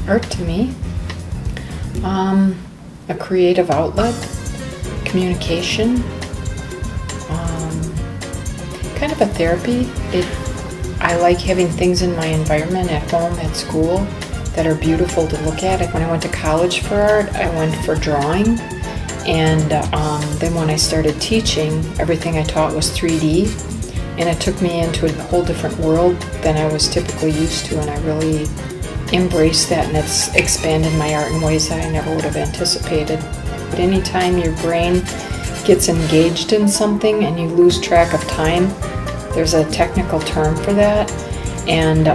Art to me, a creative outlet, communication, kind of a therapy. I like having things in my environment at home, at school, that are beautiful to look at. When I went to college for art, I went for drawing, and then when I started teaching, everything I taught was 3D, and it took me into a whole different world than I was typically used to, and I really embraced that, and it's expanded my art in ways that I never would have anticipated. But anytime your brain gets engaged in something and you lose track of time, there's a technical term for that, and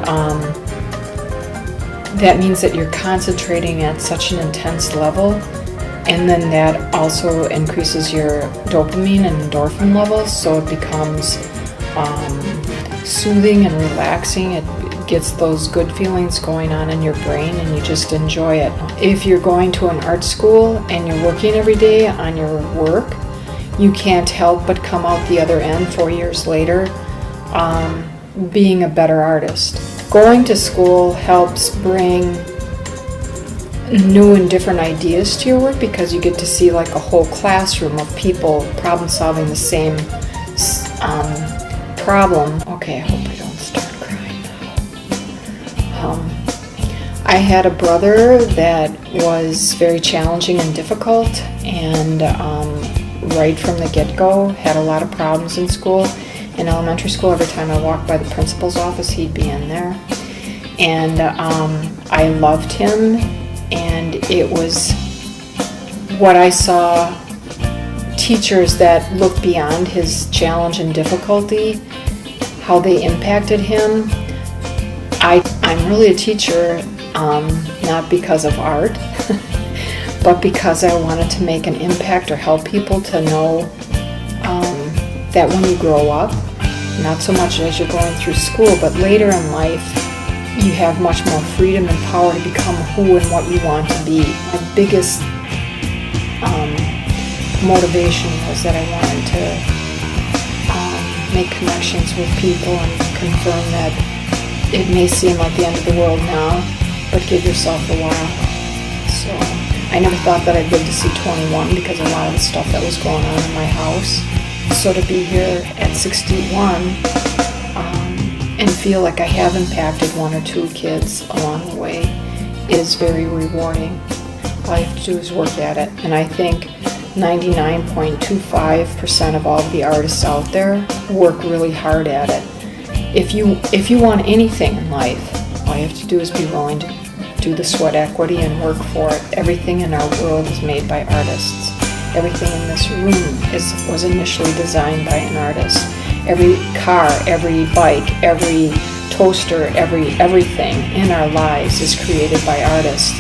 that means that you're concentrating at such an intense level, and then that also increases your dopamine and endorphin levels, so it becomes soothing and relaxing. It gets those good feelings going on in your brain, and you just enjoy it. If you're going to an art school and you're working every day on your work, you can't help but come out the other end 4 years later being a better artist. Going to school helps bring new and different ideas to your work, because you get to see like a whole classroom of people problem solving the same problem. Okay, I hope I don't start crying now. I had a brother that was very challenging and difficult, and right from the get-go had a lot of problems in school. In elementary school, every time I walked by the principal's office, he'd be in there. And I loved him, and it was what I saw, teachers that looked beyond his challenge and difficulty, how they impacted him. I'm really a teacher, not because of art, but because I wanted to make an impact or help people to know that when you grow up, not so much as you're going through school, but later in life, you have much more freedom and power to become who and what you want to be. My biggest motivation was that I wanted to make connections with people and confirm that it may seem like the end of the world now, but give yourself a while. So I never thought that I'd live to see 21 because of a lot of the stuff that was going on in my house. So to be here at 61 and feel like I have impacted one or two kids along the way is very rewarding. All I have to do is work at it. And I think 99.25% of all of the artists out there work really hard at it. If you want anything in life, all you have to do is be willing to do the sweat equity and work for it. Everything in our world is made by artists. Everything in this room was initially designed by an artist. Every car, every bike, every toaster, everything in our lives is created by artists.